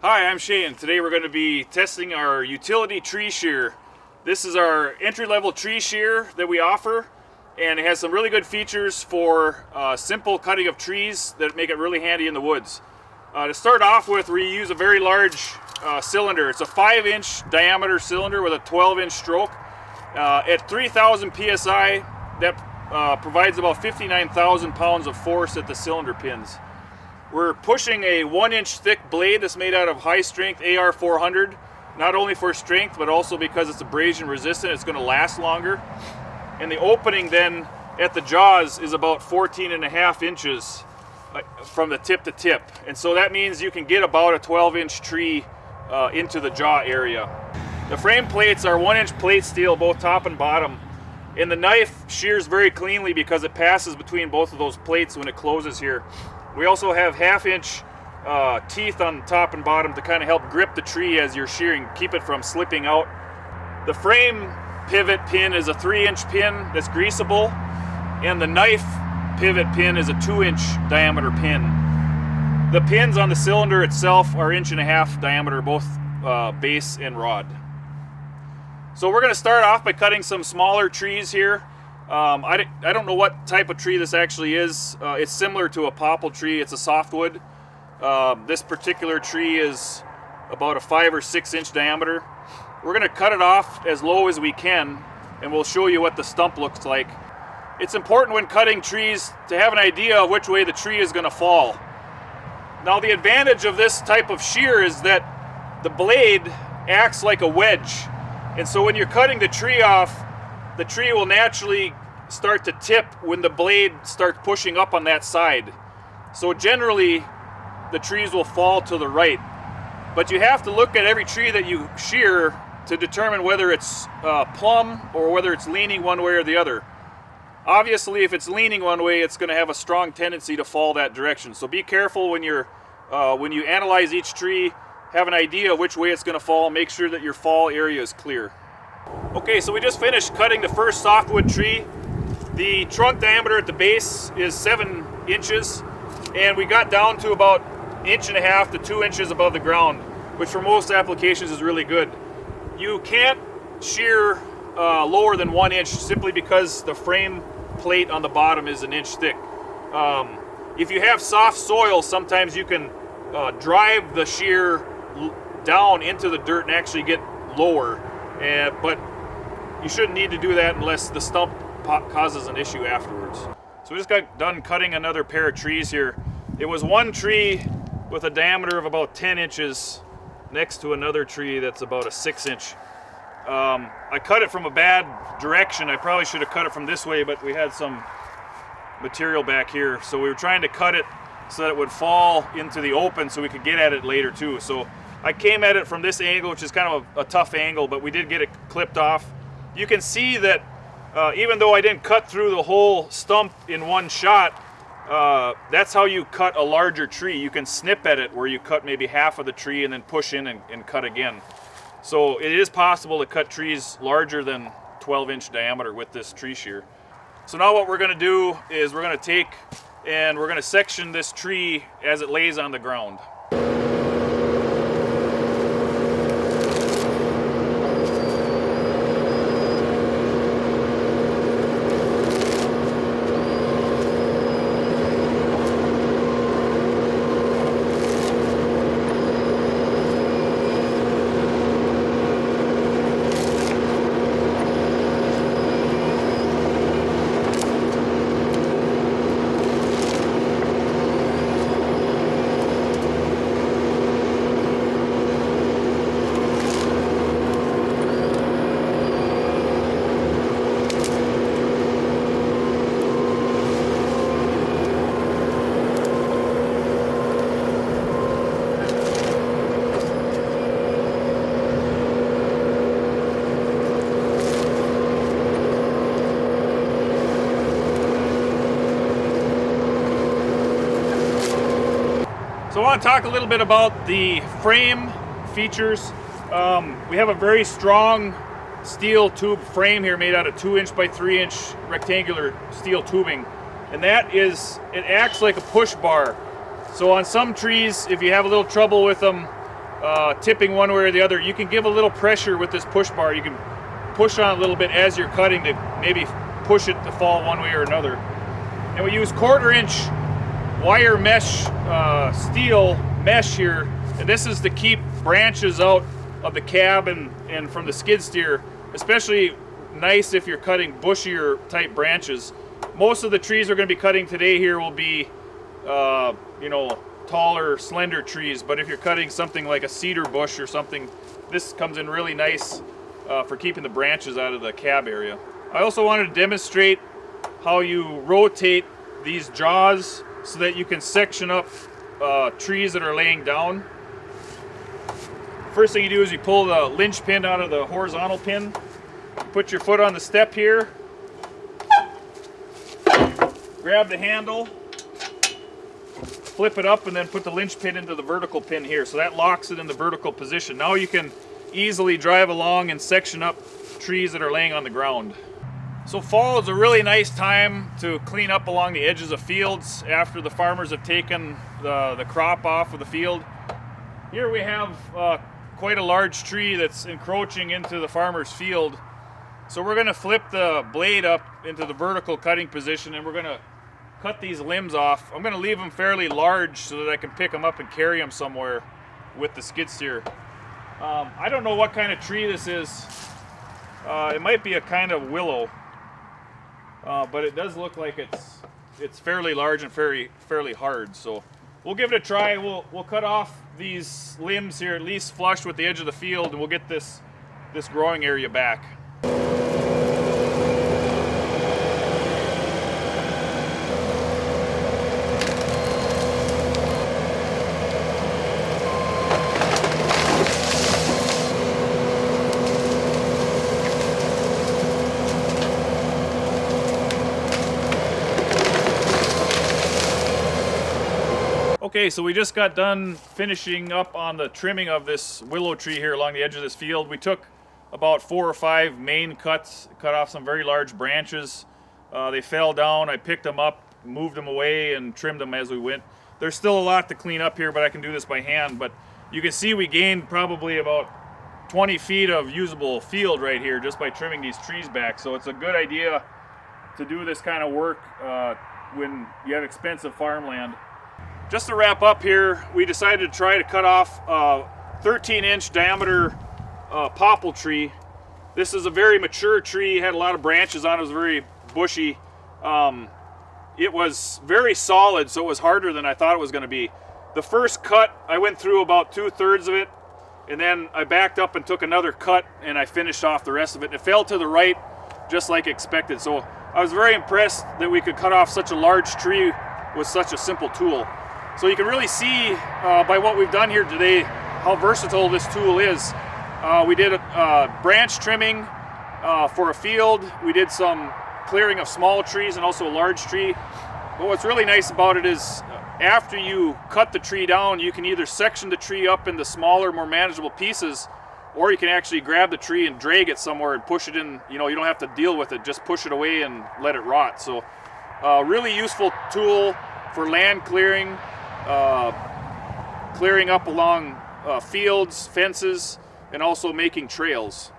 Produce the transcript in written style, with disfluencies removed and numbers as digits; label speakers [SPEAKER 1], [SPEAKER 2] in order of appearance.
[SPEAKER 1] Hi, I'm Shane. Today we're going to be testing our utility tree shear. This is our entry-level tree shear that we offer, and it has some really good features for simple cutting of trees that make it really handy in the woods. To start off with, we use a very large cylinder. It's a 5-inch diameter cylinder with a 12-inch stroke. At 3,000 psi, that provides about 59,000 pounds of force at the cylinder pins. We're pushing a 1-inch thick blade that's made out of high-strength AR 400, not only for strength, but also because it's abrasion resistant. It's going to last longer. And the opening then at the jaws is about 14.5 inches from the tip to tip. And so that means you can get about a 12-inch tree into the jaw area. The frame plates are 1-inch plate steel, both top and bottom. And the knife shears very cleanly because it passes between both of those plates when it closes here. We also have 1/2-inch teeth on top and bottom to kind of help grip the tree as you're shearing, keep it from slipping out. The frame pivot pin is a 3-inch pin that's greasable, and the knife pivot pin is a 2-inch diameter pin. The pins on the cylinder itself are 1.5 inch diameter, both base and rod. So we're going to start off by cutting some smaller trees here. I don't know what type of tree this actually is. It's similar to a popple tree. It's a softwood. This particular tree is about a 5 or 6 inch diameter. We're going to cut it off as low as we can, and we'll show you what the stump looks like. It's important when cutting trees to have an idea of which way the tree is going to fall. Now, the advantage of this type of shear is that the blade acts like a wedge. And so when you're cutting the tree off, the tree will naturally start to tip when the blade starts pushing up on that side. So generally, the trees will fall to the right. But you have to look at every tree that you shear to determine whether it's plumb or whether it's leaning one way or the other. Obviously, if it's leaning one way, it's going to have a strong tendency to fall that direction. So be careful when you analyze each tree. Have an idea of which way it's going to fall. Make sure that your fall area is clear. Okay, so we just finished cutting the first softwood tree. The trunk diameter at the base is 7 inches, and we got down to about 1.5 to 2 inches above the ground, which for most applications is really good. You can't shear lower than 1 inch simply because the frame plate on the bottom is 1 inch thick. If you have soft soil, sometimes you can drive the shear down into the dirt and actually get lower. But you shouldn't need to do that unless the stump causes an issue afterwards. So we just got done cutting another pair of trees here. It was one tree with a diameter of about 10 inches next to another tree that's about a 6-inch. I cut it from a bad direction. I probably should have cut it from this way, but we had some material back here. So we were trying to cut it so that it would fall into the open so we could get at it later too. So I came at it from this angle, which is kind of a tough angle, but we did get it clipped off. You can see that even though I didn't cut through the whole stump in one shot, that's how you cut a larger tree. You can snip at it where you cut maybe half of the tree and then push in and cut again. So it is possible to cut trees larger than 12-inch diameter with this tree shear. So now what we're going to do is we're going to take and we're going to section this tree as it lays on the ground. So I want to talk a little bit about the frame features. We have a very strong steel tube frame here made out of 2-inch by 3-inch rectangular steel tubing. And that is, it acts like a push bar. So on some trees, if you have a little trouble with them, tipping one way or the other. You can give a little pressure with this push bar. You can push on a little bit as you're cutting to maybe push it to fall one way or another. And we use 1/4-inch wire mesh, steel mesh here, and this is to keep branches out of the cab and from the skid steer, especially nice if you're cutting bushier type branches. Most of the trees we're going to be cutting today here will be you know, taller, slender trees, but if you're cutting something like a cedar bush or something, this comes in really nice for keeping the branches out of the cab area. I also wanted to demonstrate how you rotate these jaws so that you can section up trees that are laying down. First thing you do is you pull the linch pin out of the horizontal pin, put your foot on the step here, grab the handle, flip it up, and then put the linch pin into the vertical pin here. So that locks it in the vertical position. Now you can easily drive along and section up trees that are laying on the ground. So fall is a really nice time to clean up along the edges of fields after the farmers have taken the crop off of the field. Here we have quite a large tree that's encroaching into the farmer's field. So we're going to flip the blade up into the vertical cutting position, and we're going to cut these limbs off. I'm going to leave them fairly large so that I can pick them up and carry them somewhere with the skid steer. I don't know what kind of tree this is. It might be a kind of willow, but it does look like it's fairly large and fairly hard. So we'll give it a try. We'll cut off these limbs here at least flush with the edge of the field, and we'll get this growing area back. Okay, so we just got done finishing up on the trimming of this willow tree here along the edge of this field. We took about 4 or 5 main cuts, cut off some very large branches. They fell down. I picked them up, moved them away, and trimmed them as we went. There's still a lot to clean up here, but I can do this by hand. But you can see we gained probably about 20 feet of usable field right here just by trimming these trees back. So it's a good idea to do this kind of work when you have expensive farmland. Just to wrap up here, we decided to try to cut off a 13-inch diameter popple tree. This is a very mature tree, had a lot of branches on it, was very bushy. It was very solid, so it was harder than I thought it was going to be. The first cut, I went through about 2/3 of it, and then I backed up and took another cut, and I finished off the rest of it. It fell to the right, just like expected. So I was very impressed that we could cut off such a large tree with such a simple tool. So you can really see by what we've done here today how versatile this tool is. We did a branch trimming for a field. We did some clearing of small trees and also a large tree. But what's really nice about it is after you cut the tree down, you can either section the tree up into smaller, more manageable pieces, or you can actually grab the tree and drag it somewhere and push it in. You know, you don't have to deal with it, just push it away and let it rot. So really useful tool for land clearing, clearing up along fields, fences, and also making trails.